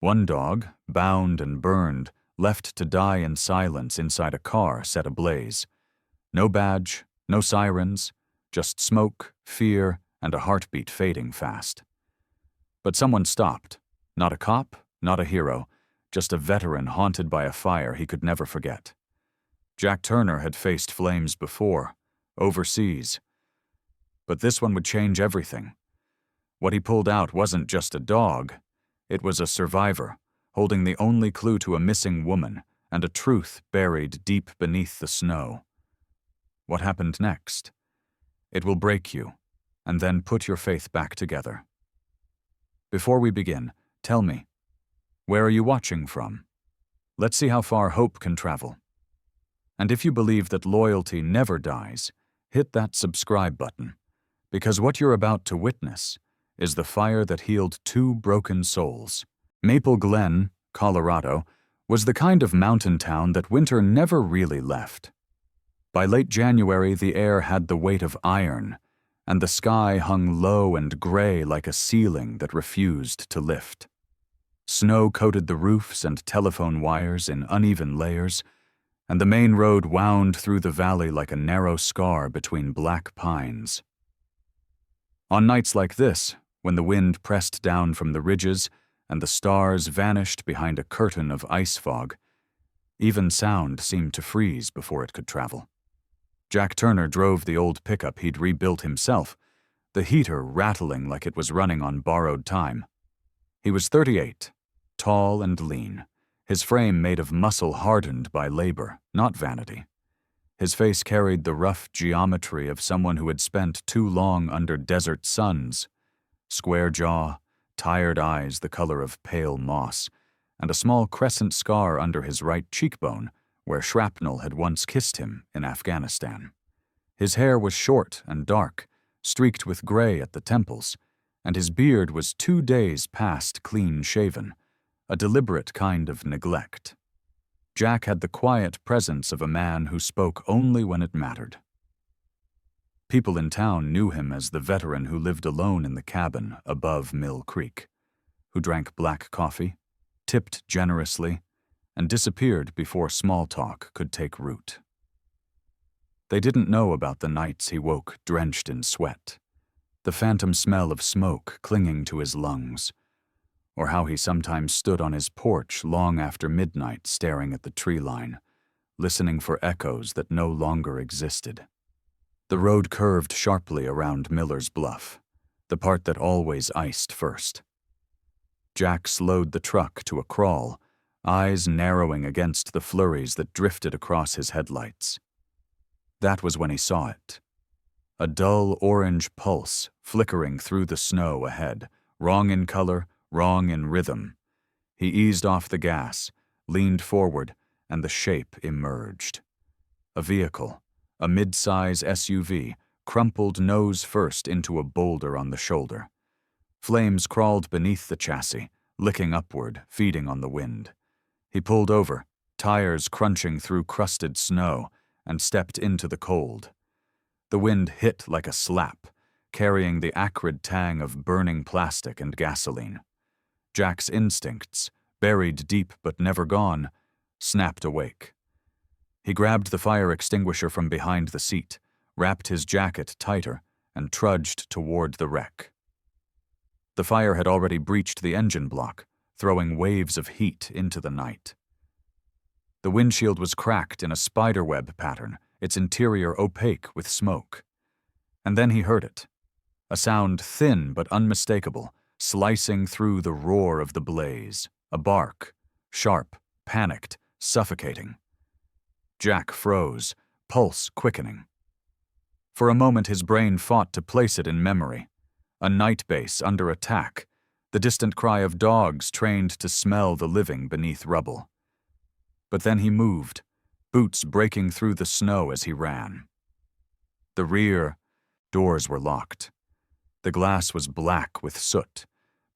One dog, bound and burned, left to die in silence inside a car set ablaze. No badge, no sirens, just smoke, fear, and a heartbeat fading fast. But someone stopped. Not a cop, not a hero, just a veteran haunted by a fire he could never forget. Jack Turner had faced flames before, overseas. But this one would change everything. What he pulled out wasn't just a dog. It was a survivor, holding the only clue to a missing woman and a truth buried deep beneath the snow. What happened next? It will break you, and then put your faith back together. Before we begin, tell me, where are you watching from? Let's see how far hope can travel. And if you believe that loyalty never dies, hit that subscribe button, because what you're about to witness is the fire that healed two broken souls. Maple Glen, Colorado, was the kind of mountain town that winter never really left. By late January, the air had the weight of iron, and the sky hung low and gray like a ceiling that refused to lift. Snow coated the roofs and telephone wires in uneven layers, and the main road wound through the valley like a narrow scar between black pines. On nights like this, when the wind pressed down from the ridges and the stars vanished behind a curtain of ice fog, even sound seemed to freeze before it could travel. Jack Turner drove the old pickup he'd rebuilt himself, the heater rattling like it was running on borrowed time. He was 38, tall and lean, his frame made of muscle hardened by labor, not vanity. His face carried the rough geometry of someone who had spent too long under desert suns. Square jaw, tired eyes the color of pale moss, and a small crescent scar under his right cheekbone where shrapnel had once kissed him in Afghanistan. His hair was short and dark, streaked with gray at the temples, and his beard was 2 days past clean-shaven, a deliberate kind of neglect. Jack had the quiet presence of a man who spoke only when it mattered. People in town knew him as the veteran who lived alone in the cabin above Mill Creek, who drank black coffee, tipped generously, and disappeared before small talk could take root. They didn't know about the nights he woke drenched in sweat, the phantom smell of smoke clinging to his lungs, or how he sometimes stood on his porch long after midnight staring at the tree line, listening for echoes that no longer existed. The road curved sharply around Miller's Bluff, the part that always iced first. Jack slowed the truck to a crawl, eyes narrowing against the flurries that drifted across his headlights. That was when he saw it. A dull orange pulse flickering through the snow ahead, wrong in color, wrong in rhythm. He eased off the gas, leaned forward, and the shape emerged. A vehicle, a mid-size SUV, crumpled nose first into a boulder on the shoulder. Flames crawled beneath the chassis, licking upward, feeding on the wind. He pulled over, tires crunching through crusted snow, and stepped into the cold. The wind hit like a slap, carrying the acrid tang of burning plastic and gasoline. Jack's instincts, buried deep but never gone, snapped awake. He grabbed the fire extinguisher from behind the seat, wrapped his jacket tighter, and trudged toward the wreck. The fire had already breached the engine block, throwing waves of heat into the night. The windshield was cracked in a spiderweb pattern, its interior opaque with smoke. And then he heard it, a sound thin but unmistakable, slicing through the roar of the blaze, a bark, sharp, panicked, suffocating. Jack froze, pulse quickening. For a moment his brain fought to place it in memory. A night base under attack, the distant cry of dogs trained to smell the living beneath rubble. But then he moved, boots breaking through the snow as he ran. The rear doors were locked. The glass was black with soot,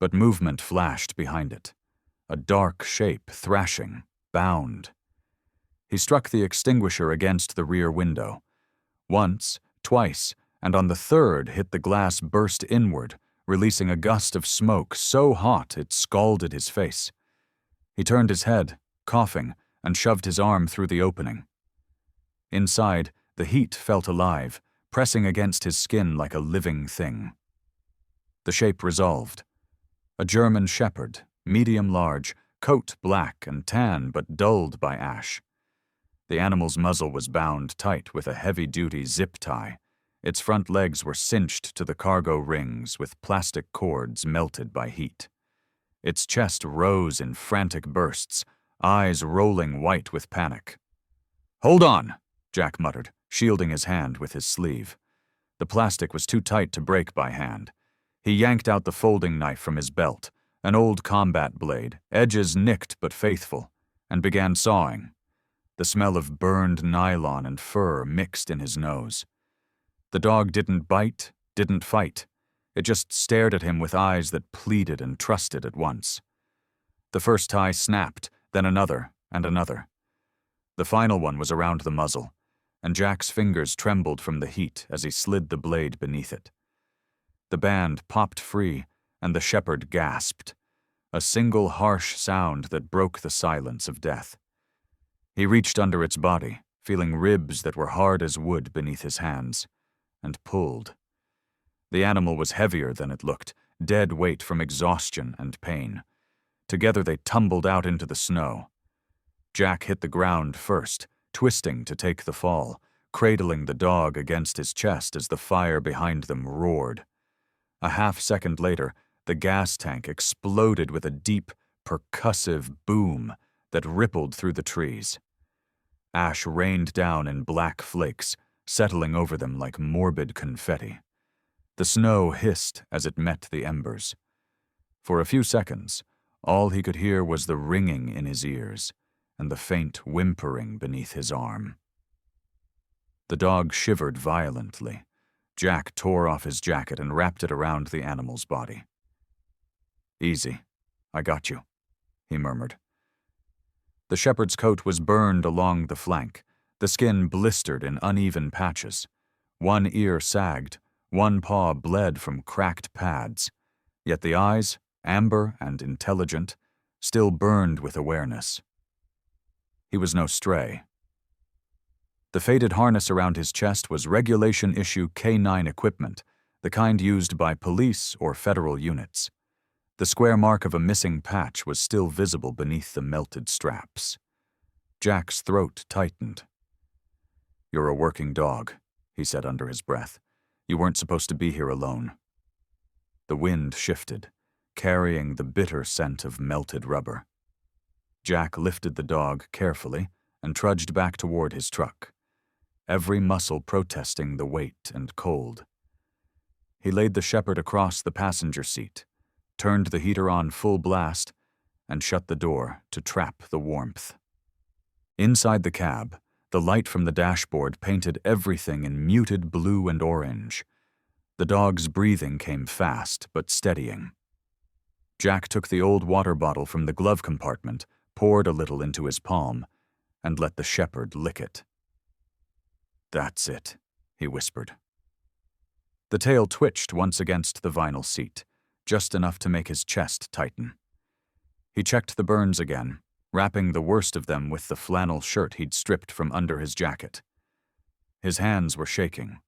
but movement flashed behind it. A dark shape thrashing, bound. He struck the extinguisher against the rear window. Once, twice, and on the third hit the glass burst inward, releasing a gust of smoke so hot it scalded his face. He turned his head, coughing, and shoved his arm through the opening. Inside, the heat felt alive, pressing against his skin like a living thing. The shape resolved. A German shepherd, medium large, coat black and tan but dulled by ash. The animal's muzzle was bound tight with a heavy-duty zip tie. Its front legs were cinched to the cargo rings with plastic cords melted by heat. Its chest rose in frantic bursts, eyes rolling white with panic. "Hold on," Jack muttered, shielding his hand with his sleeve. The plastic was too tight to break by hand. He yanked out the folding knife from his belt, an old combat blade, edges nicked but faithful, and began sawing. The smell of burned nylon and fur mixed in his nose. The dog didn't bite, didn't fight. It just stared at him with eyes that pleaded and trusted at once. The first tie snapped, then another and another. The final one was around the muzzle, and Jack's fingers trembled from the heat as he slid the blade beneath it. The band popped free, and the shepherd gasped, a single harsh sound that broke the silence of death. He reached under its body, feeling ribs that were hard as wood beneath his hands, and pulled. The animal was heavier than it looked, dead weight from exhaustion and pain. Together they tumbled out into the snow. Jack hit the ground first, twisting to take the fall, cradling the dog against his chest as the fire behind them roared. A half-second later, the gas tank exploded with a deep, percussive boom that rippled through the trees. Ash rained down in black flakes, settling over them like morbid confetti. The snow hissed as it met the embers. For a few seconds, all he could hear was the ringing in his ears and the faint whimpering beneath his arm. The dog shivered violently. Jack tore off his jacket and wrapped it around the animal's body. "Easy. I got you," he murmured. The shepherd's coat was burned along the flank, the skin blistered in uneven patches. One ear sagged, one paw bled from cracked pads, yet the eyes, amber and intelligent, still burned with awareness. He was no stray. The faded harness around his chest was regulation-issue K9 equipment, the kind used by police or federal units. The square mark of a missing patch was still visible beneath the melted straps. Jack's throat tightened. "You're a working dog," he said under his breath. "You weren't supposed to be here alone." The wind shifted, carrying the bitter scent of melted rubber. Jack lifted the dog carefully and trudged back toward his truck, every muscle protesting the weight and cold. He laid the shepherd across the passenger seat, turned the heater on full blast, and shut the door to trap the warmth. Inside the cab, the light from the dashboard painted everything in muted blue and orange. The dog's breathing came fast but steadying. Jack took the old water bottle from the glove compartment, poured a little into his palm, and let the shepherd lick it. "That's it," he whispered. The tail twitched once against the vinyl seat, just enough to make his chest tighten. He checked the burns again, wrapping the worst of them with the flannel shirt he'd stripped from under his jacket. His hands were shaking,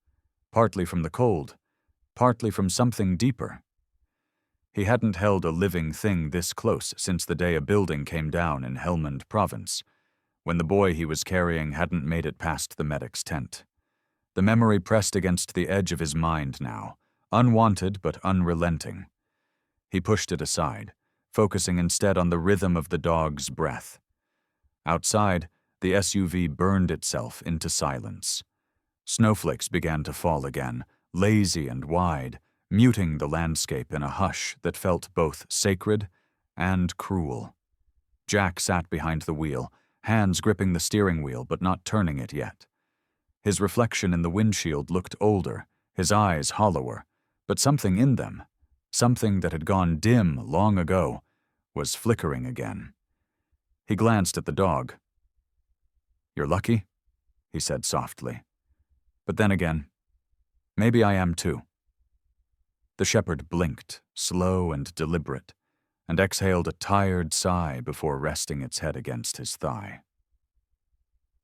partly from the cold, partly from something deeper. He hadn't held a living thing this close since the day a building came down in Helmand Province, when the boy he was carrying hadn't made it past the medic's tent. The memory pressed against the edge of his mind now, unwanted but unrelenting. He pushed it aside, focusing instead on the rhythm of the dog's breath. Outside, the SUV burned itself into silence. Snowflakes began to fall again, lazy and wide, muting the landscape in a hush that felt both sacred and cruel. Jack sat behind the wheel, hands gripping the steering wheel but not turning it yet. His reflection in the windshield looked older, his eyes hollower, but something in them, something that had gone dim long ago, was flickering again. He glanced at the dog. "You're lucky," he said softly. "But then again, maybe I am too." The shepherd blinked, slow and deliberate, and exhaled a tired sigh before resting its head against his thigh.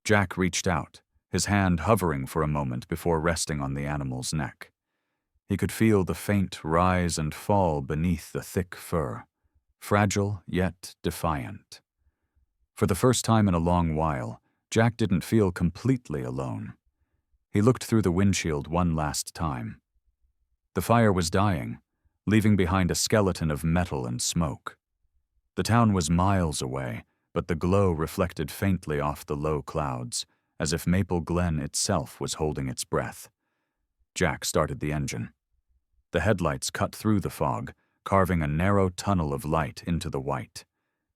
Jack reached out, his hand hovering for a moment before resting on the animal's neck. He could feel the faint rise and fall beneath the thick fur, fragile yet defiant. For the first time in a long while, Jack didn't feel completely alone. He looked through the windshield one last time. The fire was dying, leaving behind a skeleton of metal and smoke. The town was miles away, but the glow reflected faintly off the low clouds, as if Maple Glen itself was holding its breath. Jack started the engine. The headlights cut through the fog, carving a narrow tunnel of light into the white.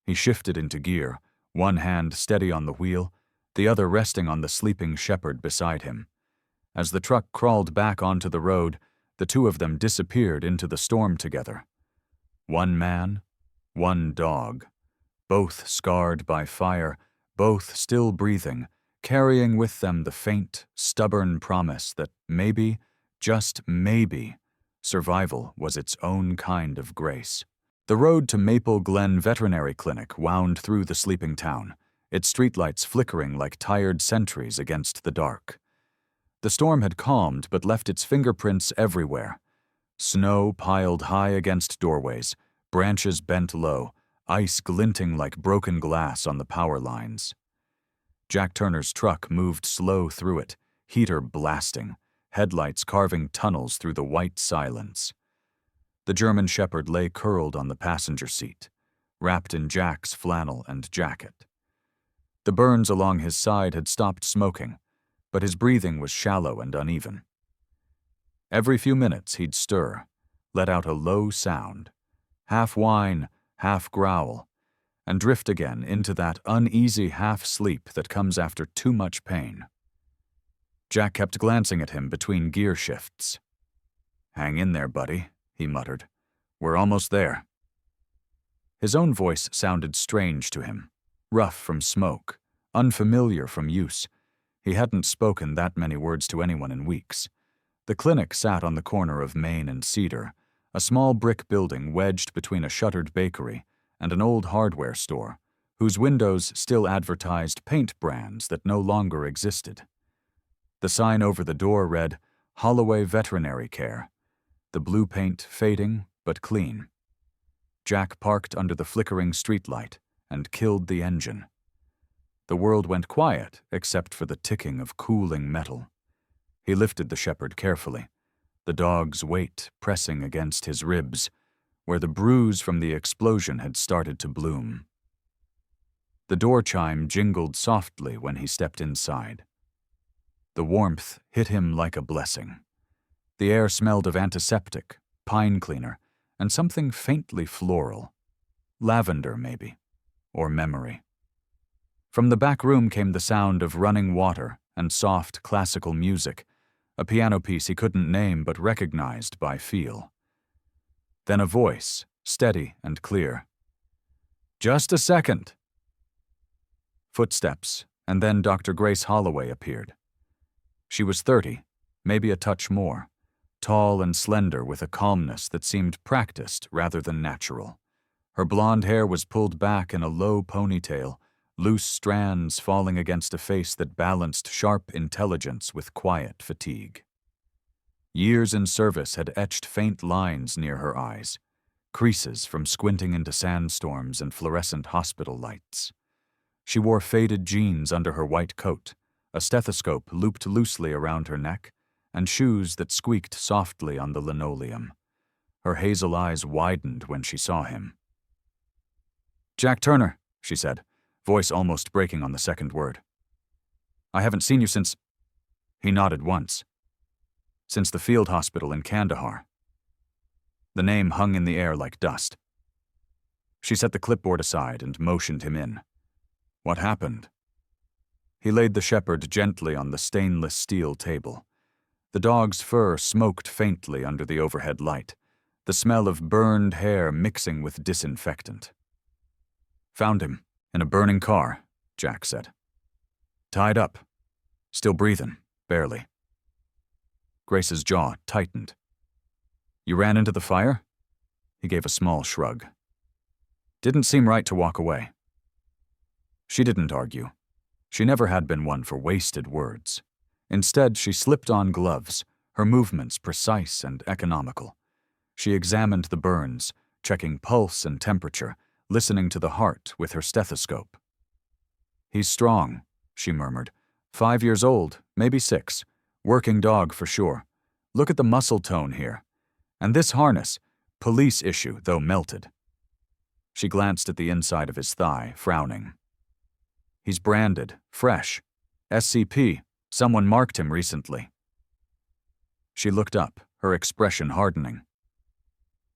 He shifted into gear, one hand steady on the wheel, the other resting on the sleeping shepherd beside him. As the truck crawled back onto the road, the two of them disappeared into the storm together. One man, one dog, both scarred by fire, both still breathing, carrying with them the faint, stubborn promise that maybe, just maybe, survival was its own kind of grace. The road to Maple Glen Veterinary Clinic wound through the sleeping town, its streetlights flickering like tired sentries against the dark. The storm had calmed but left its fingerprints everywhere. Snow piled high against doorways, branches bent low, ice glinting like broken glass on the power lines. Jack Turner's truck moved slow through it, heater blasting, headlights carving tunnels through the white silence. The German shepherd lay curled on the passenger seat, wrapped in Jack's flannel and jacket. The burns along his side had stopped smoking, but his breathing was shallow and uneven. Every few minutes he'd stir, let out a low sound, half whine, half growl, and drift again into that uneasy half-sleep that comes after too much pain. Jack kept glancing at him between gear shifts. "Hang in there, buddy," he muttered. "We're almost there." His own voice sounded strange to him, rough from smoke, unfamiliar from use. He hadn't spoken that many words to anyone in weeks. The clinic sat on the corner of Main and Cedar, a small brick building wedged between a shuttered bakery and an old hardware store, whose windows still advertised paint brands that no longer existed. The sign over the door read, "Holloway Veterinary Care," the blue paint fading but clean. Jack parked under the flickering streetlight and killed the engine. The world went quiet except for the ticking of cooling metal. He lifted the shepherd carefully, the dog's weight pressing against his ribs, where the bruise from the explosion had started to bloom. The door chime jingled softly when he stepped inside. The warmth hit him like a blessing. The air smelled of antiseptic, pine cleaner, and something faintly floral. Lavender, maybe, or memory. From the back room came the sound of running water and soft classical music, a piano piece he couldn't name but recognized by feel. Then a voice, steady and clear. "Just a second." Footsteps, and then Dr. Grace Holloway appeared. She was 30, maybe a touch more, tall and slender with a calmness that seemed practiced rather than natural. Her blonde hair was pulled back in a low ponytail, loose strands falling against a face that balanced sharp intelligence with quiet fatigue. Years in service had etched faint lines near her eyes, creases from squinting into sandstorms and fluorescent hospital lights. She wore faded jeans under her white coat, a stethoscope looped loosely around her neck, and shoes that squeaked softly on the linoleum. Her hazel eyes widened when she saw him. "Jack Turner," she said, voice almost breaking on the second word. "I haven't seen you since—" He nodded once. "Since the field hospital in Kandahar." The name hung in the air like dust. She set the clipboard aside and motioned him in. "What happened?" He laid the shepherd gently on the stainless steel table. The dog's fur smoked faintly under the overhead light, the smell of burned hair mixing with disinfectant. "Found him. In a burning car," Jack said. "Tied up. Still breathing, barely." Grace's jaw tightened. "You ran into the fire?" He gave a small shrug. Didn't seem right to walk away. She didn't argue. She never had been one for wasted words. Instead, she slipped on gloves, her movements precise and economical. She examined the burns, checking pulse and temperature, listening to the heart with her stethoscope. "He's strong," she murmured. 5 years old, maybe 6. Working dog for sure. Look at the muscle tone here. And this harness, police issue, though melted. She glanced at the inside of his thigh, frowning. "He's branded, fresh. SCP. Someone marked him recently." She looked up, her expression hardening.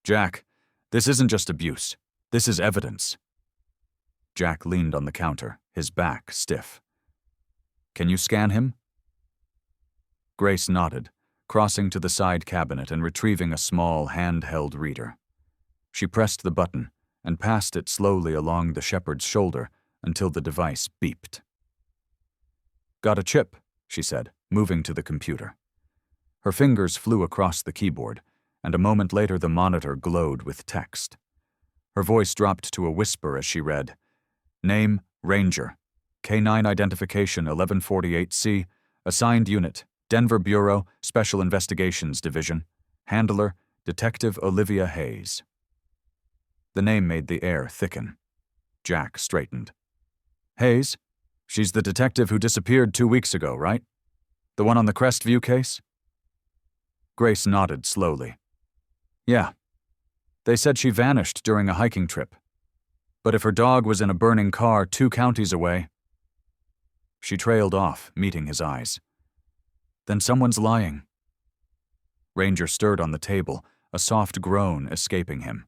"Jack, this isn't just abuse. This is evidence." Jack leaned on the counter, his back stiff. "Can you scan him?" Grace nodded, crossing to the side cabinet and retrieving a small handheld reader. She pressed the button and passed it slowly along the shepherd's shoulder until the device beeped. "Got a chip," she said, moving to the computer. Her fingers flew across the keyboard, and a moment later the monitor glowed with text. Her voice dropped to a whisper as she read, "Name, Ranger. K9 Identification 1148C. Assigned Unit, Denver Bureau, Special Investigations Division. Handler, Detective Olivia Hayes." The name made the air thicken. Jack straightened. "Hayes? She's the detective who disappeared 2 weeks ago, right? The one on the Crestview case?" Grace nodded slowly. "Yeah. They said she vanished during a hiking trip. But if her dog was in a burning car 2 counties away..." She trailed off, meeting his eyes. "Then someone's lying." Ranger stirred on the table, a soft groan escaping him.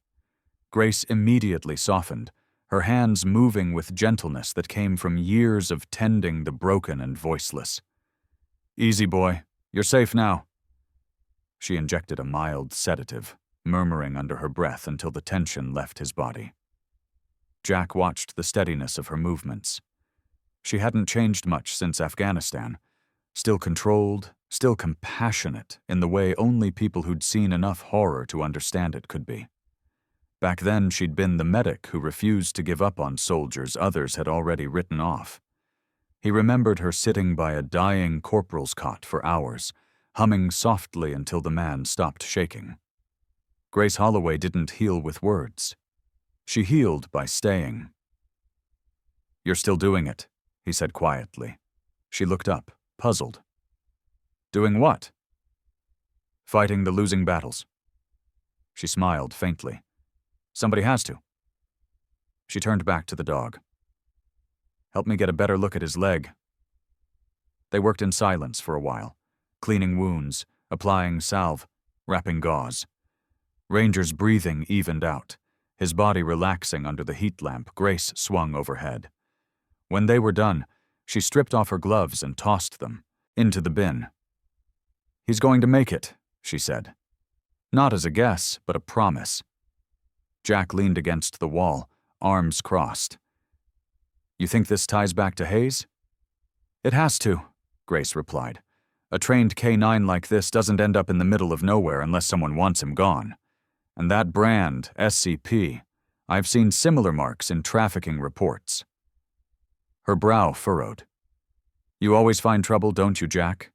Grace immediately softened, her hands moving with gentleness that came from years of tending the broken and voiceless. "Easy, boy. You're safe now." She injected a mild sedative, murmuring under her breath until the tension left his body. Jack watched the steadiness of her movements. She hadn't changed much since Afghanistan. Still controlled, still compassionate in the way only people who'd seen enough horror to understand it could be. Back then, she'd been the medic who refused to give up on soldiers others had already written off. He remembered her sitting by a dying corporal's cot for hours, humming softly until the man stopped shaking. Grace Holloway didn't heal with words. She healed by staying. "You're still doing it," he said quietly. She looked up, puzzled. "Doing what?" "Fighting the losing battles." She smiled faintly. "Somebody has to." She turned back to the dog. "Help me get a better look at his leg." They worked in silence for a while, cleaning wounds, applying salve, wrapping gauze. Ranger's breathing evened out, his body relaxing under the heat lamp Grace swung overhead. When they were done, she stripped off her gloves and tossed them into the bin. "He's going to make it," she said. Not as a guess, but a promise. Jack leaned against the wall, arms crossed. "You think this ties back to Hayes?" "It has to," Grace replied. "A trained K9 like this doesn't end up in the middle of nowhere unless someone wants him gone. And that brand, SCP, I've seen similar marks in trafficking reports." Her brow furrowed. "You always find trouble, don't you, Jack?"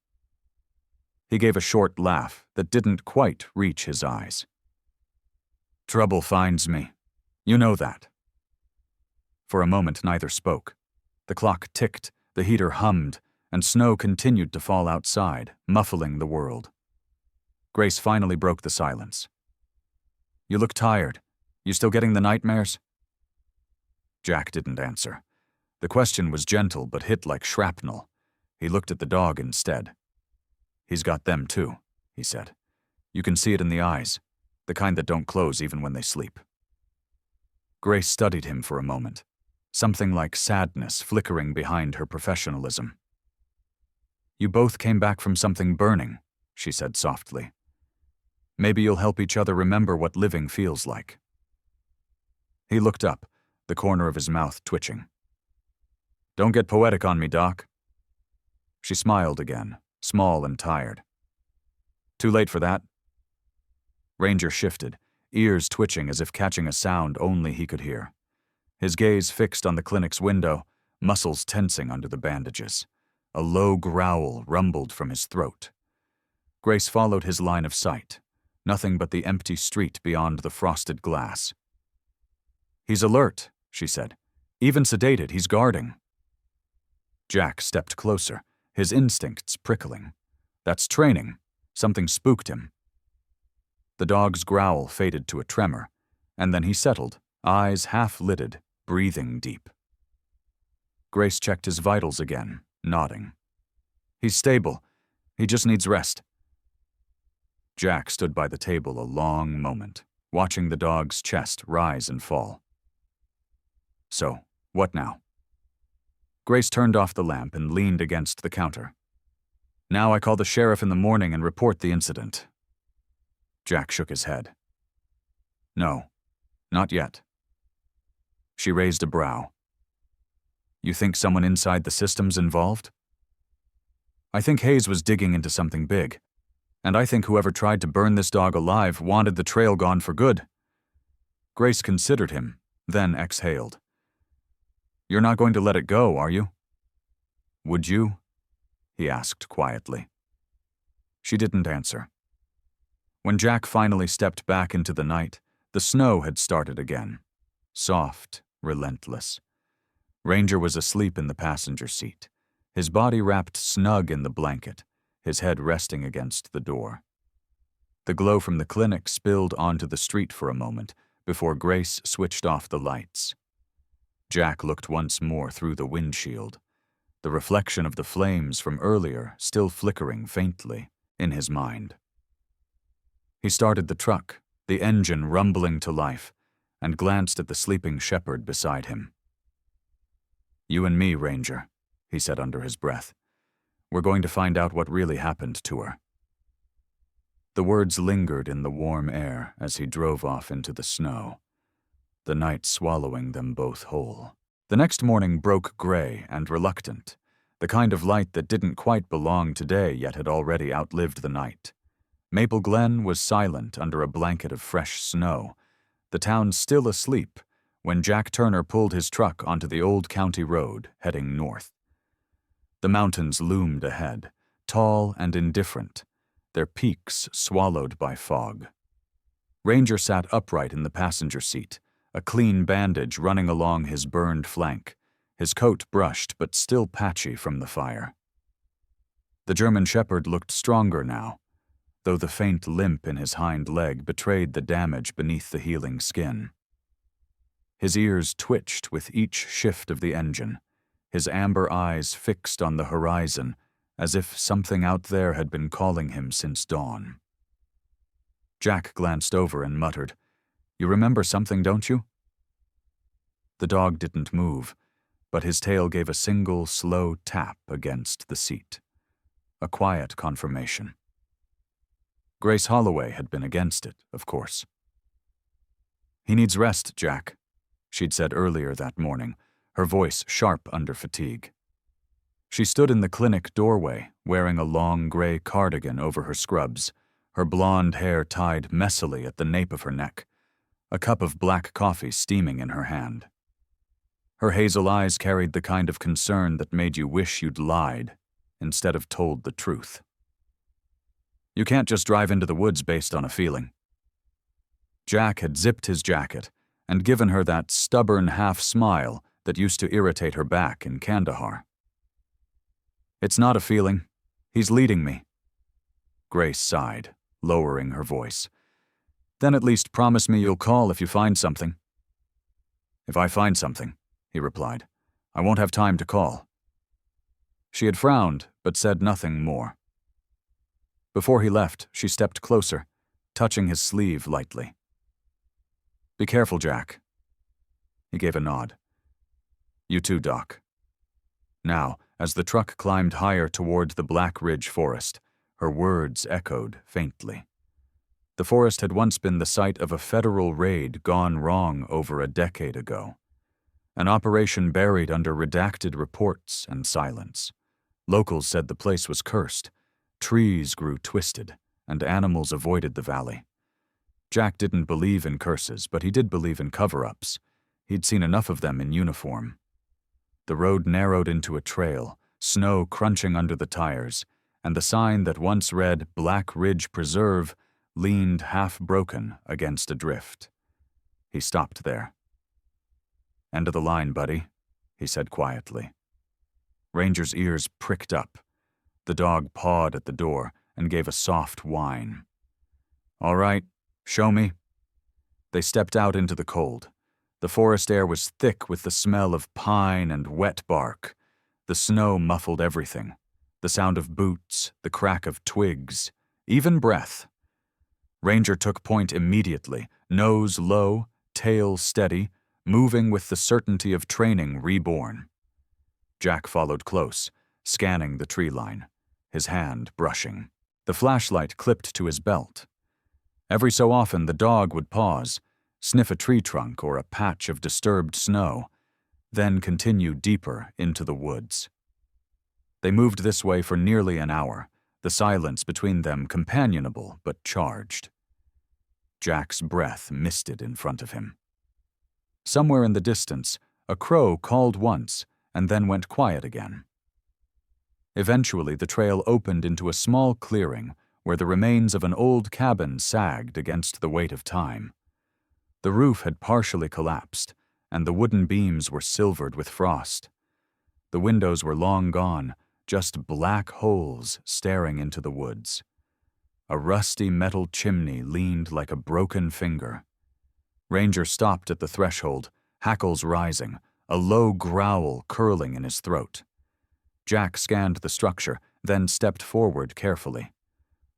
He gave a short laugh that didn't quite reach his eyes. "Trouble finds me. You know that." For a moment, neither spoke. The clock ticked, the heater hummed, and snow continued to fall outside, muffling the world. Grace finally broke the silence. "You look tired. You still getting the nightmares?" Jack didn't answer. The question was gentle but hit like shrapnel. He looked at the dog instead. "He's got them too," he said. "You can see it in the eyes, the kind that don't close even when they sleep." Grace studied him for a moment, something like sadness flickering behind her professionalism. "You both came back from something burning," she said softly. "Maybe you'll help each other remember what living feels like." He looked up, the corner of his mouth twitching. "Don't get poetic on me, Doc." She smiled again, small and tired. "Too late for that?" Ranger shifted, ears twitching as if catching a sound only he could hear. his gaze fixed on the clinic's window, muscles tensing under the bandages. A low growl rumbled from his throat. Grace followed his line of sight, nothing but the empty street beyond the frosted glass. "He's alert," she said. "Even sedated, he's guarding." Jack stepped closer, his instincts prickling. That's training. Something spooked him. The dog's growl faded to a tremor, and then he settled, eyes half-lidded, breathing deep. Grace checked his vitals again, nodding. "He's stable. He just needs rest." Jack stood by the table a long moment, watching the dog's chest rise and fall. "So, what now?" Grace turned off the lamp and leaned against the counter. "Now I call the sheriff in the morning and report the incident." Jack shook his head. "No, not yet." She raised a brow. "You think someone inside the system's involved?" "I think Hayes was digging into something big. And I think whoever tried to burn this dog alive wanted the trail gone for good." Grace considered him, then exhaled. "You're not going to let it go, are you?" "Would you?" he asked quietly. She didn't answer. When Jack finally stepped back into the night, the snow had started again. Soft, relentless. Ranger was asleep in the passenger seat, his body wrapped snug in the blanket, his head resting against the door. The glow from the clinic spilled onto the street for a moment before Grace switched off the lights. Jack looked once more through the windshield, the reflection of the flames from earlier still flickering faintly in his mind. He started the truck, the engine rumbling to life, and glanced at the sleeping shepherd beside him. "You and me, Ranger," he said under his breath. "We're going to find out what really happened to her." The words lingered in the warm air as he drove off into the snow, the night swallowing them both whole. The next morning broke gray and reluctant, the kind of light that didn't quite belong today yet had already outlived the night. Maple Glen was silent under a blanket of fresh snow, the town still asleep, when Jack Turner pulled his truck onto the old county road, heading north. The mountains loomed ahead, tall and indifferent, their peaks swallowed by fog. Ranger sat upright in the passenger seat, a clean bandage running along his burned flank, his coat brushed but still patchy from the fire. The German shepherd looked stronger now, though the faint limp in his hind leg betrayed the damage beneath the healing skin. His ears twitched with each shift of the engine, his amber eyes fixed on the horizon, as if something out there had been calling him since dawn. Jack glanced over and muttered, "You remember something, don't you?" The dog didn't move, but his tail gave a single, slow tap against the seat. A quiet confirmation. Grace Holloway had been against it, of course. "He needs rest, Jack," she'd said earlier that morning, her voice sharp under fatigue. She stood in the clinic doorway, wearing a long gray cardigan over her scrubs, her blonde hair tied messily at the nape of her neck, a cup of black coffee steaming in her hand. Her hazel eyes carried the kind of concern that made you wish you'd lied instead of told the truth. "You can't just drive into the woods based on a feeling." Jack had zipped his jacket and given her that stubborn half-smile that used to irritate her back in Kandahar. "It's not a feeling. He's leading me." Grace sighed, lowering her voice. "Then at least promise me you'll call if you find something." "If I find something," he replied, "I won't have time to call." She had frowned, but said nothing more. Before he left, she stepped closer, touching his sleeve lightly. "Be careful, Jack." He gave a nod. "You too, Doc." Now, as the truck climbed higher toward the Black Ridge forest, her words echoed faintly. The forest had once been the site of a federal raid gone wrong over a decade ago. An operation buried under redacted reports and silence. Locals said the place was cursed. Trees grew twisted, and animals avoided the valley. Jack didn't believe in curses, but he did believe in cover-ups. He'd seen enough of them in uniform. The road narrowed into a trail, snow crunching under the tires, and the sign that once read Black Ridge Preserve leaned half-broken against a drift. He stopped there. "End of the line, buddy," he said quietly. Ranger's ears pricked up. The dog pawed at the door and gave a soft whine. "All right, show me." They stepped out into the cold. The forest air was thick with the smell of pine and wet bark. The snow muffled everything. The sound of boots, the crack of twigs, even breath. Ranger took point immediately, nose low, tail steady, moving with the certainty of training reborn. Jack followed close, scanning the tree line, his hand brushing. The flashlight clipped to his belt. Every so often the dog would pause, sniff a tree trunk or a patch of disturbed snow, then continue deeper into the woods. They moved this way for nearly an hour, the silence between them companionable but charged. Jack's breath misted in front of him. Somewhere in the distance, a crow called once and then went quiet again. Eventually, the trail opened into a small clearing where the remains of an old cabin sagged against the weight of time. The roof had partially collapsed, and the wooden beams were silvered with frost. The windows were long gone, just black holes staring into the woods. A rusty metal chimney leaned like a broken finger. Ranger stopped at the threshold, hackles rising, a low growl curling in his throat. Jack scanned the structure, then stepped forward carefully.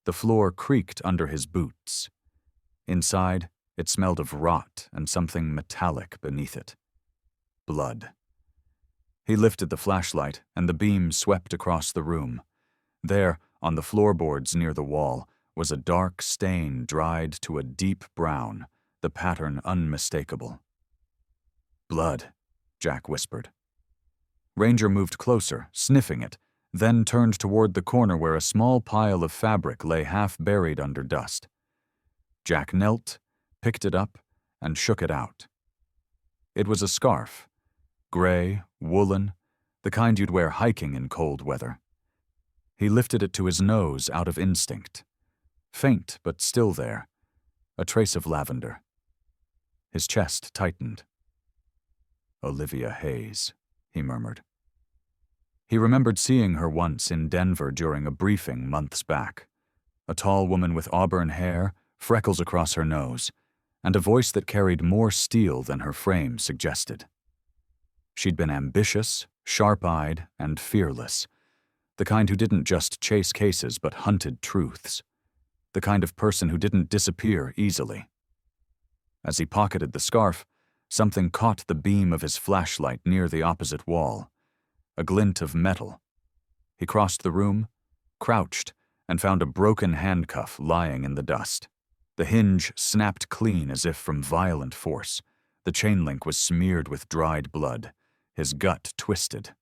The floor creaked under his boots. Inside, it smelled of rot and something metallic beneath it. Blood. He lifted the flashlight, and the beam swept across the room. There, on the floorboards near the wall, was a dark stain dried to a deep brown, the pattern unmistakable. "Blood," Jack whispered. Ranger moved closer, sniffing it, then turned toward the corner where a small pile of fabric lay half buried under dust. Jack knelt, picked it up, and shook it out. It was a scarf. Gray, woolen, the kind you'd wear hiking in cold weather. He lifted it to his nose out of instinct. Faint, but still there. A trace of lavender. His chest tightened. "Olivia Hayes," he murmured. He remembered seeing her once in Denver during a briefing months back. A tall woman with auburn hair, freckles across her nose, and a voice that carried more steel than her frame suggested. She'd been ambitious, sharp-eyed, and fearless. The kind who didn't just chase cases but hunted truths. The kind of person who didn't disappear easily. As he pocketed the scarf, something caught the beam of his flashlight near the opposite wall. A glint of metal. He crossed the room, crouched, and found a broken handcuff lying in the dust. The hinge snapped clean as if from violent force. The chain link was smeared with dried blood. His gut twisted.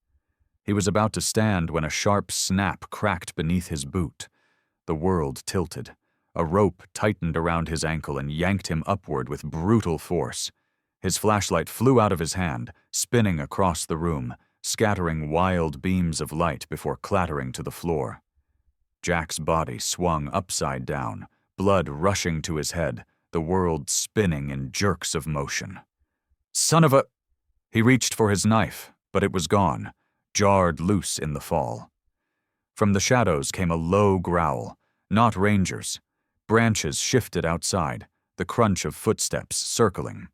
He was about to stand when a sharp snap cracked beneath his boot. The world tilted. A rope tightened around his ankle and yanked him upward with brutal force. His flashlight flew out of his hand, spinning across the room, scattering wild beams of light before clattering to the floor. Jack's body swung upside down, blood rushing to his head, the world spinning in jerks of motion. "Son of a—" He reached for his knife, but it was gone, jarred loose in the fall. From the shadows came a low growl, not Ranger's. Branches shifted outside, the crunch of footsteps circling.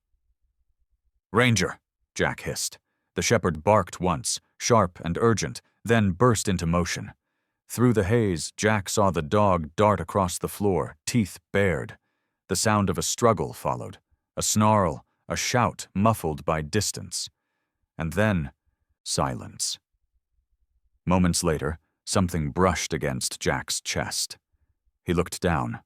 "Ranger!" Jack hissed. The shepherd barked once, sharp and urgent, then burst into motion. Through the haze, Jack saw the dog dart across the floor, teeth bared. The sound of a struggle followed, a snarl, a shout muffled by distance. And then, silence. Moments later, something brushed against Jack's chest. He looked down.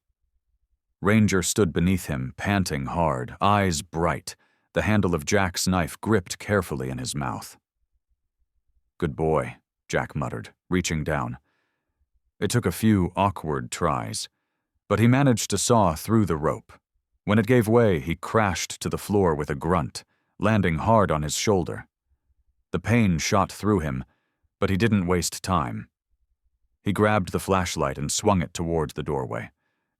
Ranger stood beneath him, panting hard, eyes bright, the handle of Jack's knife gripped carefully in his mouth. "Good boy," Jack muttered, reaching down. It took a few awkward tries, but he managed to saw through the rope. When it gave way, he crashed to the floor with a grunt, landing hard on his shoulder. The pain shot through him, but he didn't waste time. He grabbed the flashlight and swung it toward the doorway.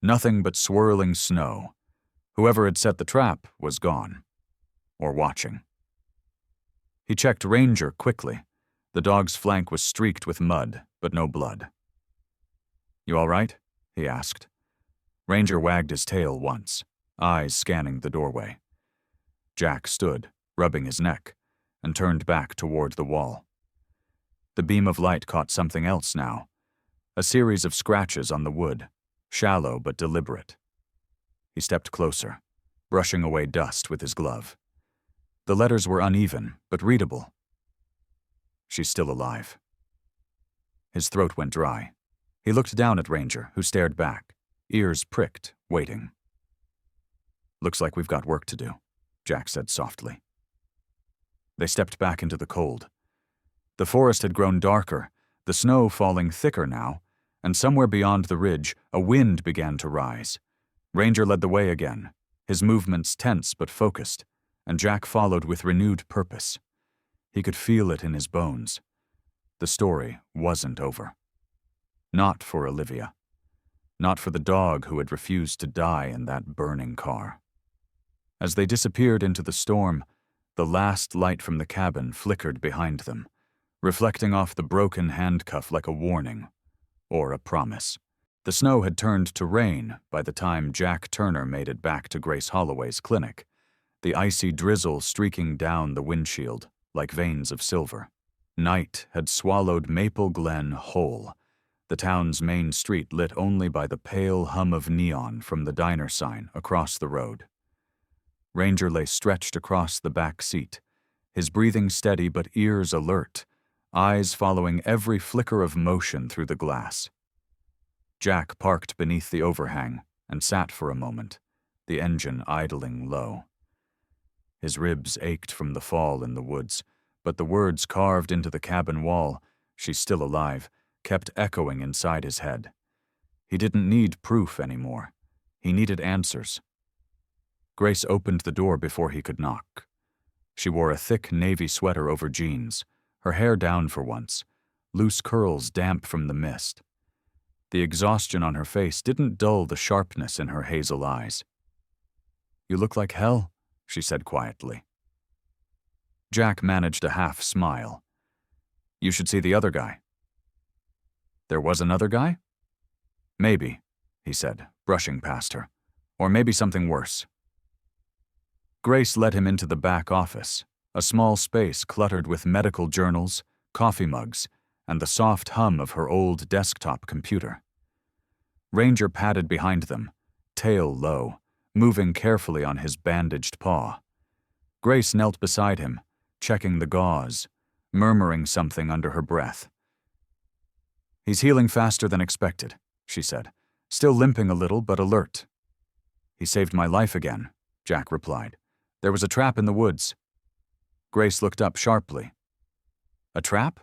Nothing but swirling snow. Whoever had set the trap was gone. Or watching. He checked Ranger quickly. The dog's flank was streaked with mud, but no blood. "You all right?" he asked. Ranger wagged his tail once, eyes scanning the doorway. Jack stood, rubbing his neck, and turned back toward the wall. The beam of light caught something else now. A series of scratches on the wood, shallow but deliberate. He stepped closer, brushing away dust with his glove. The letters were uneven, but readable. "She's still alive." His throat went dry. He looked down at Ranger, who stared back, ears pricked, waiting. "Looks like we've got work to do," Jack said softly. They stepped back into the cold. The forest had grown darker, the snow falling thicker now, and somewhere beyond the ridge, a wind began to rise. Ranger led the way again, his movements tense but focused, and Jack followed with renewed purpose. He could feel it in his bones. The story wasn't over. Not for Olivia. Not for the dog who had refused to die in that burning car. As they disappeared into the storm, the last light from the cabin flickered behind them, reflecting off the broken handcuff like a warning, or a promise. The snow had turned to rain by the time Jack Turner made it back to Grace Holloway's clinic, the icy drizzle streaking down the windshield like veins of silver. Night had swallowed Maple Glen whole, the town's main street lit only by the pale hum of neon from the diner sign across the road. Ranger lay stretched across the back seat, his breathing steady but ears alert, eyes following every flicker of motion through the glass. Jack parked beneath the overhang and sat for a moment, the engine idling low. His ribs ached from the fall in the woods, but the words carved into the cabin wall, "She's still alive," kept echoing inside his head. He didn't need proof anymore. He needed answers. Grace opened the door before he could knock. She wore a thick navy sweater over jeans, her hair down for once, loose curls damp from the mist. The exhaustion on her face didn't dull the sharpness in her hazel eyes. "You look like hell," she said quietly. Jack managed a half smile. "You should see the other guy." "There was another guy?" "Maybe," he said, brushing past her. "Or maybe something worse." Grace led him into the back office, a small space cluttered with medical journals, coffee mugs, and the soft hum of her old desktop computer. Ranger padded behind them, tail low, moving carefully on his bandaged paw. Grace knelt beside him, checking the gauze, murmuring something under her breath. "He's healing faster than expected," she said, still limping a little but alert. "He saved my life again," Jack replied. "There was a trap in the woods." Grace looked up sharply. "A trap?"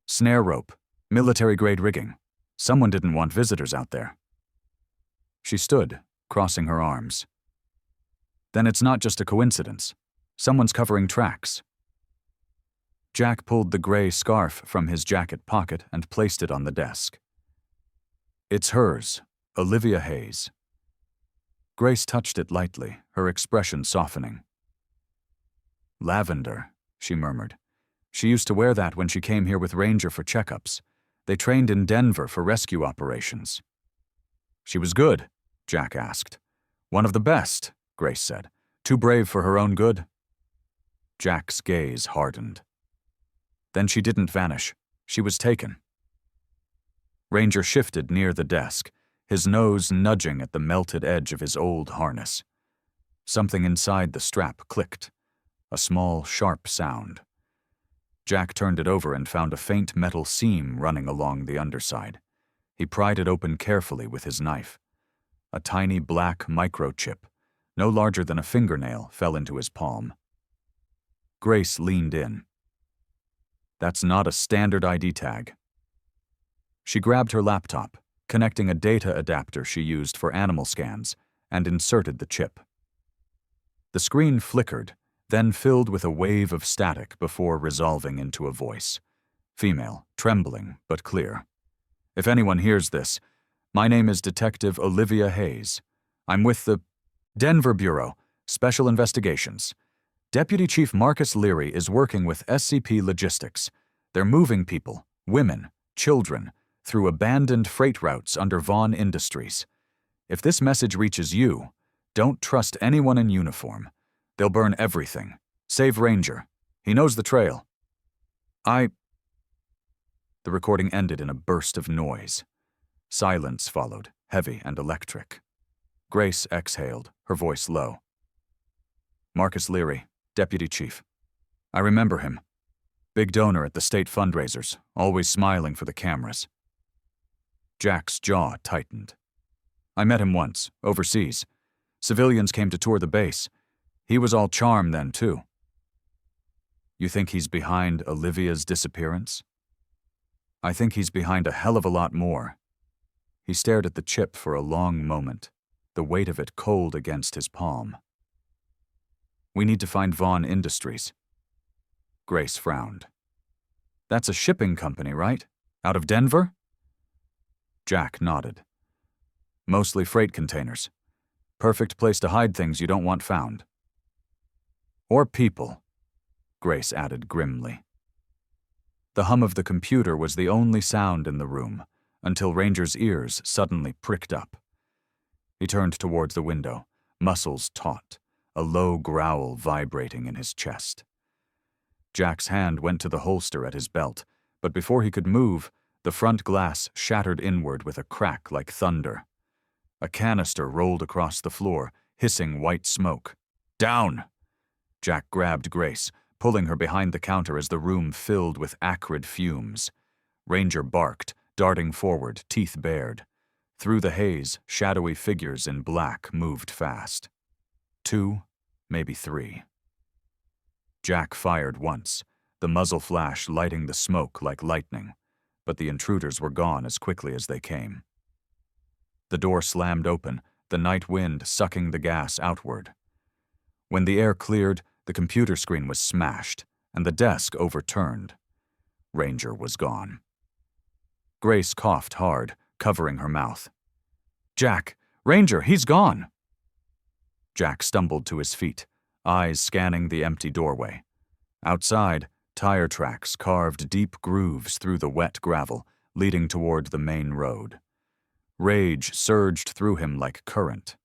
"Snare rope, military-grade rigging. Someone didn't want visitors out there." She stood, crossing her arms. "Then it's not just a coincidence. Someone's covering tracks." Jack pulled the gray scarf from his jacket pocket and placed it on the desk. "It's hers, Olivia Hayes." Grace touched it lightly, her expression softening. "Lavender," she murmured. "She used to wear that when she came here with Ranger for checkups. They trained in Denver for rescue operations." "She was good?" Jack asked. "One of the best," Grace said. "Too brave for her own good." Jack's gaze hardened. "Then she didn't vanish. She was taken." Ranger shifted near the desk, his nose nudging at the melted edge of his old harness. Something inside the strap clicked, a small, sharp sound. Jack turned it over and found a faint metal seam running along the underside. He pried it open carefully with his knife. A tiny black microchip, no larger than a fingernail, fell into his palm. Grace leaned in. "That's not a standard ID tag." She grabbed her laptop, connecting a data adapter she used for animal scans, and inserted the chip. The screen flickered, then filled with a wave of static before resolving into a voice. Female, trembling but clear. "If anyone hears this, my name is Detective Olivia Hayes. I'm with the Denver Bureau, Special Investigations. Deputy Chief Marcus Leary is working with SCP Logistics. They're moving people, women, children, through abandoned freight routes under Vaughn Industries. If this message reaches you, don't trust anyone in uniform. They'll burn everything. Save Ranger. He knows the trail." The recording ended in a burst of noise. Silence followed, heavy and electric. Grace exhaled, her voice low. "Marcus Leary, Deputy Chief. I remember him. Big donor at the state fundraisers, always smiling for the cameras." Jack's jaw tightened. "I met him once, overseas. Civilians came to tour the base. He was all charm then, too." "You think he's behind Olivia's disappearance?" "I think he's behind a hell of a lot more." He stared at the chip for a long moment, the weight of it cold against his palm. "We need to find Vaughn Industries." Grace frowned. "That's a shipping company, right? Out of Denver?" Jack nodded. "Mostly freight containers. Perfect place to hide things you don't want found." "Or people," Grace added grimly. The hum of the computer was the only sound in the room, until Ranger's ears suddenly pricked up. He turned towards the window, muscles taut, a low growl vibrating in his chest. Jack's hand went to the holster at his belt, but before he could move, the front glass shattered inward with a crack like thunder. A canister rolled across the floor, hissing white smoke. "Down!" Jack grabbed Grace, pulling her behind the counter as the room filled with acrid fumes. Ranger barked, darting forward, teeth bared. Through the haze, shadowy figures in black moved fast. 2, maybe 3. Jack fired once, the muzzle flash lighting the smoke like lightning, but the intruders were gone as quickly as they came. The door slammed open, the night wind sucking the gas outward. When the air cleared, the computer screen was smashed, and the desk overturned. Ranger was gone. Grace coughed hard, covering her mouth. "Jack! Ranger, he's gone!" Jack stumbled to his feet, eyes scanning the empty doorway. Outside, tire tracks carved deep grooves through the wet gravel, leading toward the main road. Rage surged through him like current.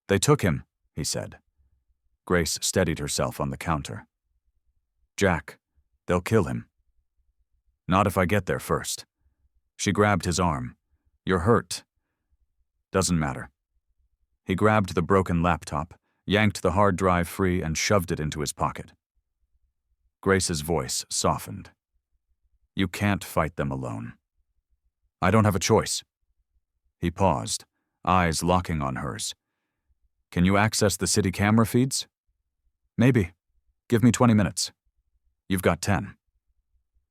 "They took him," he said. Grace steadied herself on the counter. "Jack, they'll kill him." "Not if I get there first." She grabbed his arm. "You're hurt." "Doesn't matter." He grabbed the broken laptop, yanked the hard drive free, and shoved it into his pocket. Grace's voice softened. "You can't fight them alone." "I don't have a choice." He paused, eyes locking on hers. "Can you access the city camera feeds?" "Maybe. Give me 20 minutes. You've got 10.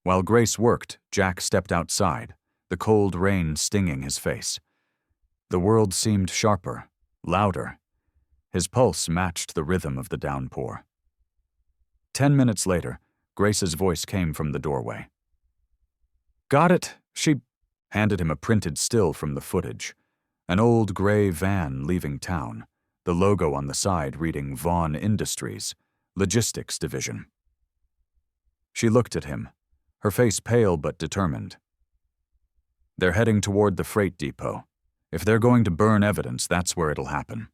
While Grace worked, Jack stepped outside, the cold rain stinging his face. The world seemed sharper, louder. His pulse matched the rhythm of the downpour. 10 minutes later, Grace's voice came from the doorway. "Got it." She handed him a printed still from the footage. An old gray van leaving town, the logo on the side reading Vaughn Industries, Logistics Division. She looked at him, her face pale but determined. "They're heading toward the freight depot. If they're going to burn evidence, that's where it'll happen."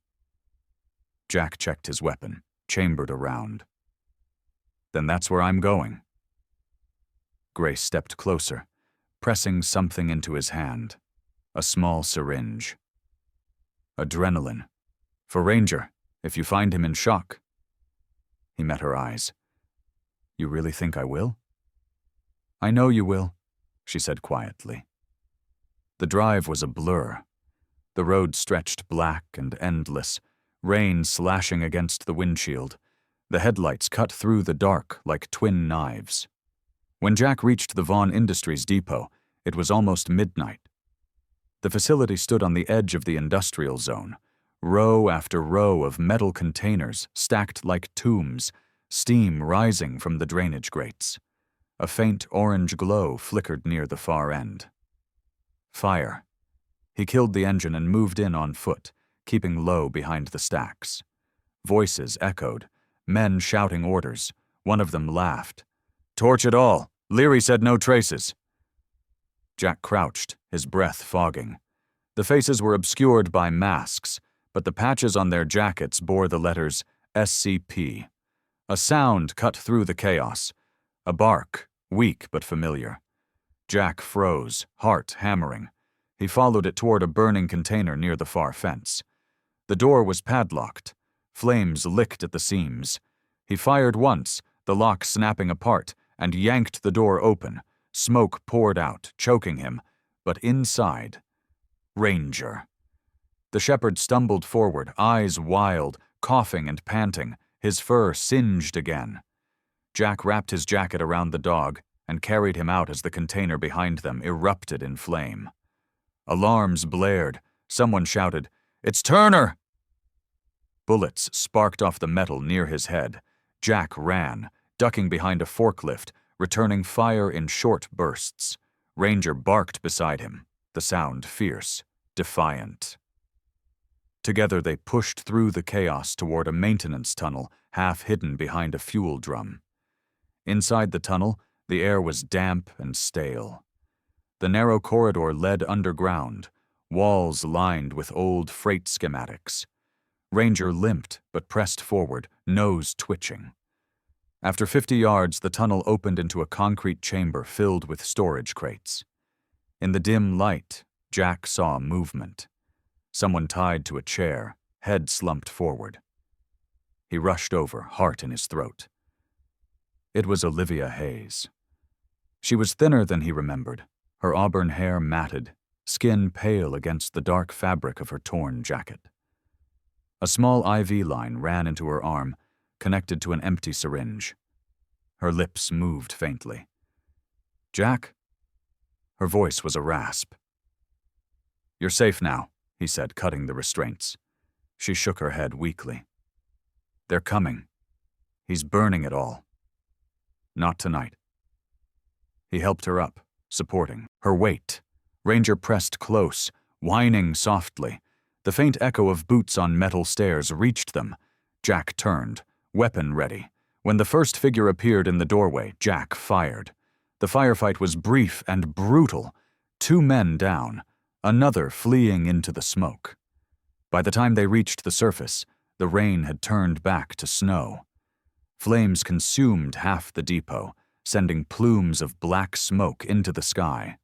Jack checked his weapon, chambered a round. "Then that's where I'm going." Grace stepped closer, pressing something into his hand, a small syringe. "Adrenaline. For Ranger, if you find him in shock." He met her eyes. "You really think I will?" "I know you will," she said quietly. The drive was a blur. The road stretched black and endless, rain slashing against the windshield. The headlights cut through the dark like twin knives. When Jack reached the Vaughn Industries depot, it was almost midnight. The facility stood on the edge of the industrial zone, row after row of metal containers stacked like tombs, steam rising from the drainage grates. A faint orange glow flickered near the far end. Fire. He killed the engine and moved in on foot, keeping low behind the stacks. Voices echoed, men shouting orders. One of them laughed. "Torch it all! Leary said no traces." Jack crouched, his breath fogging. The faces were obscured by masks, but the patches on their jackets bore the letters SCP. A sound cut through the chaos. A bark, weak but familiar. Jack froze, heart hammering. He followed it toward a burning container near the far fence. The door was padlocked. Flames licked at the seams. He fired once, the lock snapping apart, and yanked the door open. Smoke poured out, choking him, but inside, Ranger. The shepherd stumbled forward, eyes wild, coughing and panting, his fur singed again. Jack wrapped his jacket around the dog and carried him out as the container behind them erupted in flame. Alarms blared. Someone shouted, "It's Turner!" Bullets sparked off the metal near his head. Jack ran, ducking behind a forklift, returning fire in short bursts. Ranger barked beside him, the sound fierce, defiant. Together they pushed through the chaos toward a maintenance tunnel half hidden behind a fuel drum. Inside the tunnel, the air was damp and stale. The narrow corridor led underground, walls lined with old freight schematics. Ranger limped but pressed forward, nose twitching. After 50 yards, the tunnel opened into a concrete chamber filled with storage crates. In the dim light, Jack saw movement. Someone tied to a chair, head slumped forward. He rushed over, heart in his throat. It was Olivia Hayes. She was thinner than he remembered, her auburn hair matted, skin pale against the dark fabric of her torn jacket. A small IV line ran into her arm, connected to an empty syringe. Her lips moved faintly. "Jack?" Her voice was a rasp. "You're safe now," he said, cutting the restraints. She shook her head weakly. "They're coming. He's burning it all. Not tonight." He helped her up, supporting her weight. Ranger pressed close, whining softly. The faint echo of boots on metal stairs reached them. Jack turned, weapon ready. When the first figure appeared in the doorway, Jack fired. The firefight was brief and brutal. 2 men down, another fleeing into the smoke. By the time they reached the surface, the rain had turned back to snow. Flames consumed half the depot, sending plumes of black smoke into the sky.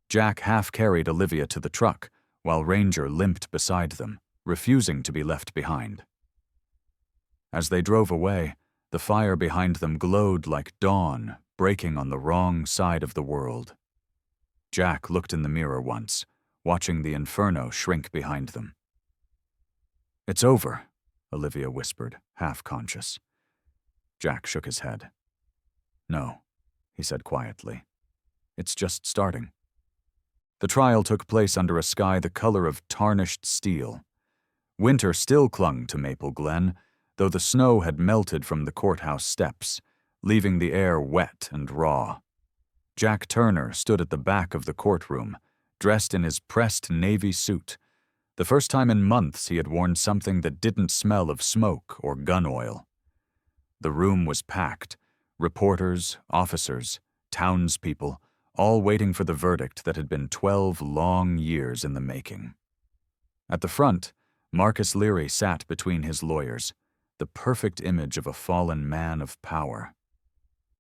Jack half-carried Olivia to the truck, while Ranger limped beside them, refusing to be left behind. As they drove away, the fire behind them glowed like dawn, breaking on the wrong side of the world. Jack looked in the mirror once, watching the inferno shrink behind them. "It's over," Olivia whispered, half-conscious. Jack shook his head. "No," he said quietly. "It's just starting." The trial took place under a sky the color of tarnished steel. Winter still clung to Maple Glen, though the snow had melted from the courthouse steps, leaving the air wet and raw. Jack Turner stood at the back of the courtroom, dressed in his pressed navy suit. The first time in months he had worn something that didn't smell of smoke or gun oil. The room was packed, reporters, officers, townspeople, all waiting for the verdict that had been 12 long years in the making. At the front, Marcus Leary sat between his lawyers, the perfect image of a fallen man of power.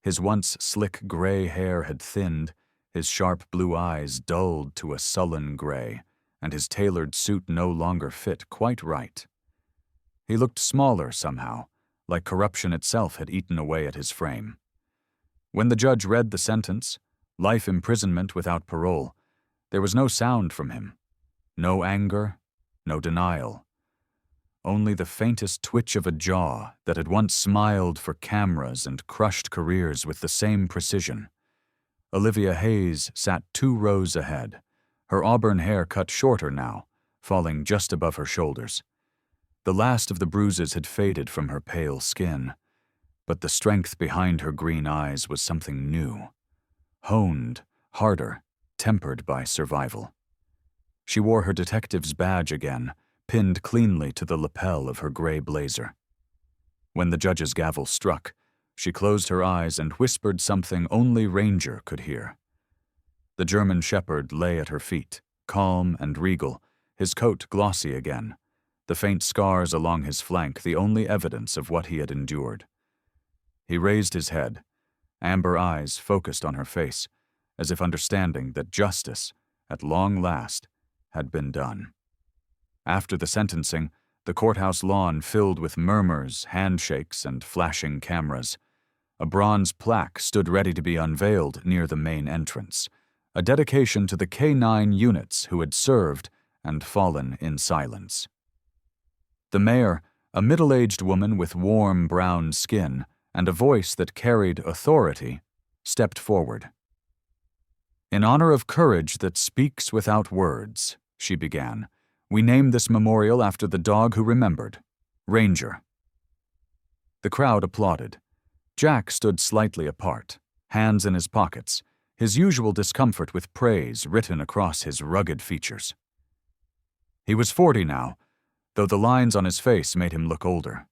His once slick gray hair had thinned, his sharp blue eyes dulled to a sullen gray, and his tailored suit no longer fit quite right. He looked smaller somehow, like corruption itself had eaten away at his frame. When the judge read the sentence, life imprisonment without parole, there was no sound from him. No anger, no denial. Only the faintest twitch of a jaw that had once smiled for cameras and crushed careers with the same precision. Olivia Hayes sat 2 rows ahead, her auburn hair cut shorter now, falling just above her shoulders. The last of the bruises had faded from her pale skin. But the strength behind her green eyes was something new. Honed, harder, tempered by survival. She wore her detective's badge again, pinned cleanly to the lapel of her gray blazer. When the judge's gavel struck, she closed her eyes and whispered something only Ranger could hear. The German shepherd lay at her feet, calm and regal, his coat glossy again, the faint scars along his flank the only evidence of what he had endured. He raised his head, amber eyes focused on her face, as if understanding that justice, at long last, had been done. After the sentencing, the courthouse lawn filled with murmurs, handshakes, and flashing cameras. A bronze plaque stood ready to be unveiled near the main entrance, a dedication to the K-9 units who had served and fallen in silence. The mayor, a middle-aged woman with warm brown skin and a voice that carried authority, stepped forward. "In honor of courage that speaks without words," she began, "we name this memorial after the dog who remembered, Ranger." The crowd applauded. Jack stood slightly apart, hands in his pockets, his usual discomfort with praise written across his rugged features. He was 40 now, though the lines on his face made him look older.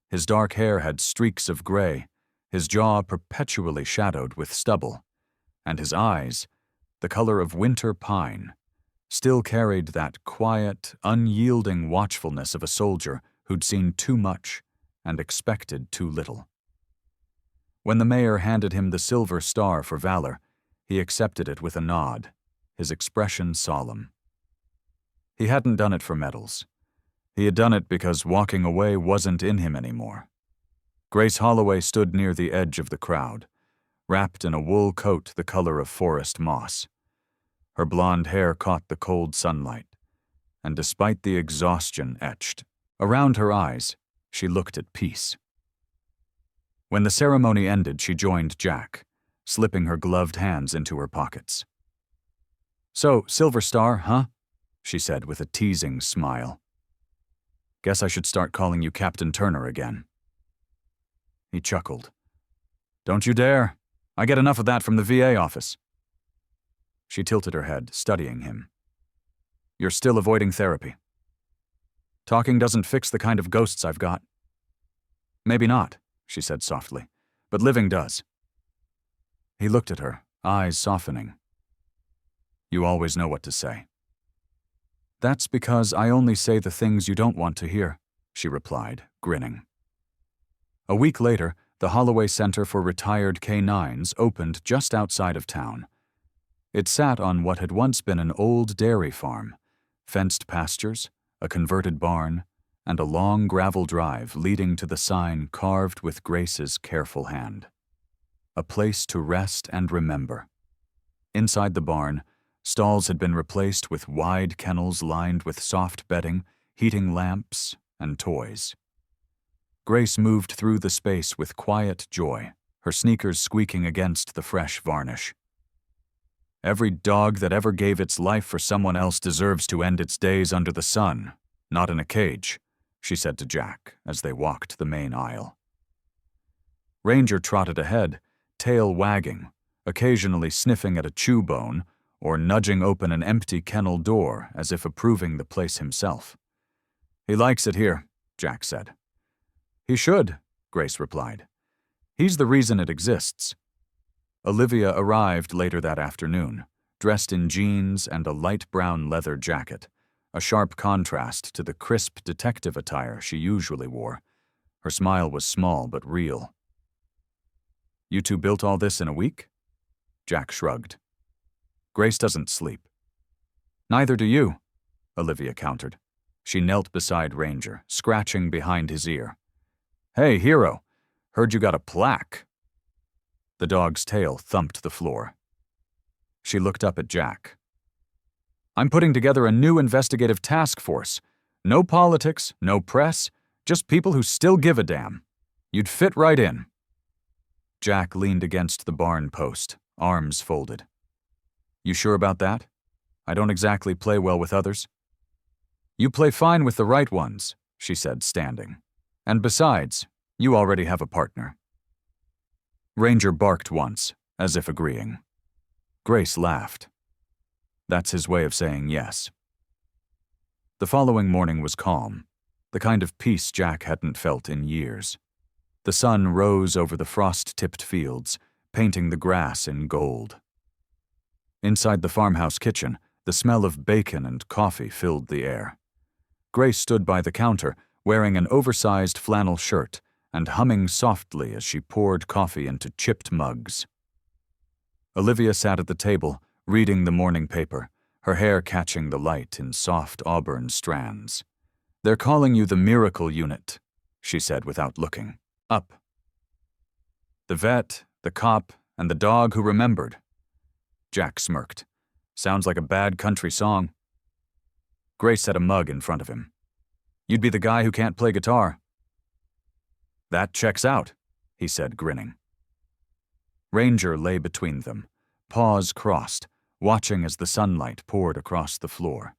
His dark hair had streaks of gray, his jaw perpetually shadowed with stubble, and his eyes, the color of winter pine, still carried that quiet, unyielding watchfulness of a soldier who'd seen too much and expected too little. When the mayor handed him the Silver Star for valor, he accepted it with a nod, his expression solemn. He hadn't done it for medals. He had done it because walking away wasn't in him anymore. Grace Holloway stood near the edge of the crowd, wrapped in a wool coat the color of forest moss. Her blonde hair caught the cold sunlight, and despite the exhaustion etched around her eyes, she looked at peace. When the ceremony ended, she joined Jack, slipping her gloved hands into her pockets. "So, Silver Star, huh?" she said with a teasing smile. "Guess I should start calling you Captain Turner again." He chuckled. "Don't you dare. I get enough of that from the VA office." She tilted her head, studying him. "You're still avoiding therapy. Talking doesn't fix the kind of ghosts I've got." "Maybe not," she said softly, "but living does." He looked at her, eyes softening. "You always know what to say." "That's because I only say the things you don't want to hear," she replied, grinning. A week later, the Holloway Center for Retired K-9s opened just outside of town. It sat on what had once been an old dairy farm, fenced pastures, a converted barn, and a long gravel drive leading to the sign carved with Grace's careful hand. A place to rest and remember. Inside the barn, stalls had been replaced with wide kennels lined with soft bedding, heating lamps, and toys. Grace moved through the space with quiet joy, her sneakers squeaking against the fresh varnish. "Every dog that ever gave its life for someone else deserves to end its days under the sun, not in a cage," she said to Jack as they walked the main aisle. Ranger trotted ahead, tail wagging, occasionally sniffing at a chew bone or nudging open an empty kennel door as if approving the place himself. "He likes it here," Jack said. "He should," Grace replied. "He's the reason it exists." Olivia arrived later that afternoon, dressed in jeans and a light brown leather jacket, a sharp contrast to the crisp detective attire she usually wore. Her smile was small but real. "You two built all this in a week?" Jack shrugged. "Grace doesn't sleep." "Neither do you," Olivia countered. She knelt beside Ranger, scratching behind his ear. "Hey, hero, heard you got a plaque." The dog's tail thumped the floor. She looked up at Jack. "I'm putting together a new investigative task force. No politics, no press, just people who still give a damn. You'd fit right in." Jack leaned against the barn post, arms folded. "You sure about that? I don't exactly play well with others." "You play fine with the right ones," she said, standing. "And besides, you already have a partner. Ranger barked once, as if agreeing. Grace laughed. That's his way of saying yes. The following morning was calm, the kind of peace Jack hadn't felt in years. The sun rose over the frost-tipped fields, painting the grass in gold. Inside the farmhouse kitchen, the smell of bacon and coffee filled the air. Grace stood by the counter, wearing an oversized flannel shirt and humming softly as she poured coffee into chipped mugs. Olivia sat at the table, reading the morning paper, her hair catching the light in soft auburn strands. "They're calling you the Miracle Unit," she said without looking. "Up." "The vet, the cop, and the dog who remembered." Jack smirked. "Sounds like a bad country song." Grace set a mug in front of him. "You'd be the guy who can't play guitar." "That checks out," he said, grinning. Ranger lay between them, paws crossed, watching as the sunlight poured across the floor.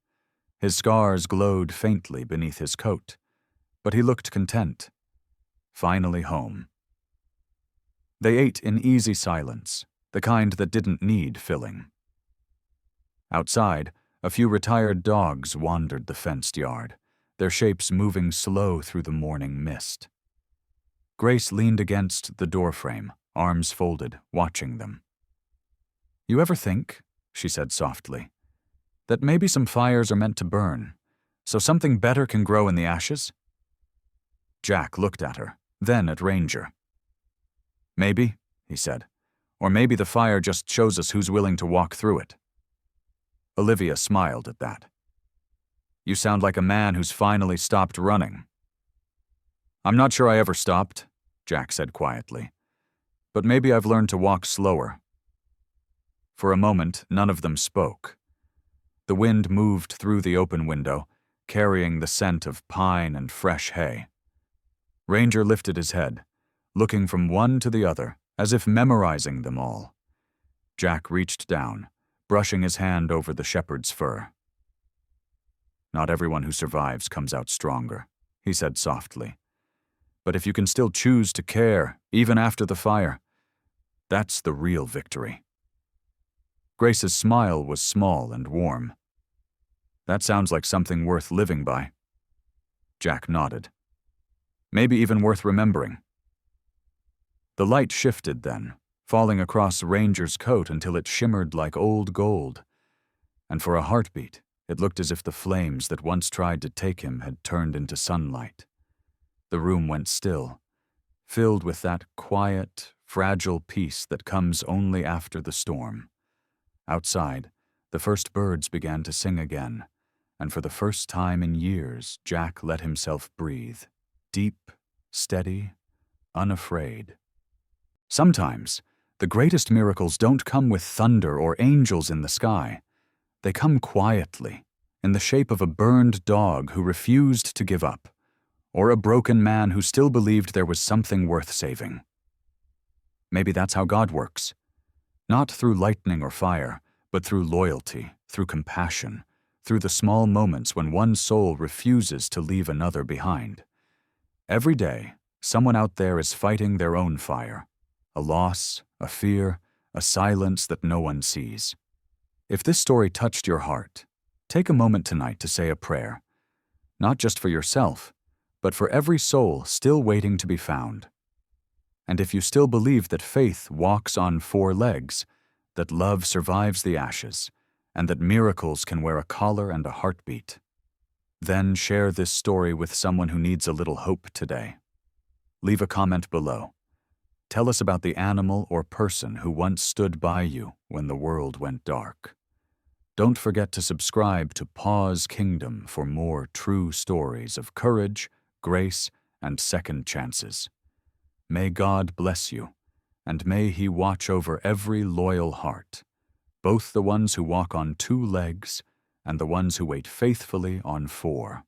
His scars glowed faintly beneath his coat, but he looked content. Finally home. They ate in easy silence, the kind that didn't need filling. Outside, a few retired dogs wandered the fenced yard, their shapes moving slow through the morning mist. Grace leaned against the doorframe, arms folded, watching them. "You ever think," she said softly, "that maybe some fires are meant to burn, so something better can grow in the ashes?" Jack looked at her, then at Ranger. "Maybe," he said, "or maybe the fire just shows us who's willing to walk through it." Olivia smiled at that. "You sound like a man who's finally stopped running." "I'm not sure I ever stopped," Jack said quietly, "but maybe I've learned to walk slower." For a moment, none of them spoke. The wind moved through the open window, carrying the scent of pine and fresh hay. Ranger lifted his head, looking from one to the other, as if memorizing them all. Jack reached down, brushing his hand over the shepherd's fur. "Not everyone who survives comes out stronger," he said softly. "But if you can still choose to care, even after the fire, that's the real victory." Grace's smile was small and warm. "That sounds like something worth living by." Jack nodded. "Maybe even worth remembering." The light shifted then, falling across Ranger's coat until it shimmered like old gold, and for a heartbeat, it looked as if the flames that once tried to take him had turned into sunlight. The room went still, filled with that quiet, fragile peace that comes only after the storm. Outside, the first birds began to sing again, and for the first time in years, Jack let himself breathe, deep, steady, unafraid. Sometimes, the greatest miracles don't come with thunder or angels in the sky. They come quietly, in the shape of a burned dog who refused to give up, or a broken man who still believed there was something worth saving. Maybe that's how God works. Not through lightning or fire, but through loyalty, through compassion, through the small moments when one soul refuses to leave another behind. Every day, someone out there is fighting their own fire, a loss, a fear, a silence that no one sees. If this story touched your heart, take a moment tonight to say a prayer, not just for yourself, but for every soul still waiting to be found. And if you still believe that faith walks on 4 legs, that love survives the ashes, and that miracles can wear a collar and a heartbeat, then share this story with someone who needs a little hope today. Leave a comment below. Tell us about the animal or person who once stood by you when the world went dark. Don't forget to subscribe to Paws Kingdom for more true stories of courage, grace, and second chances. May God bless you, and may He watch over every loyal heart, both the ones who walk on 2 legs and the ones who wait faithfully on 4.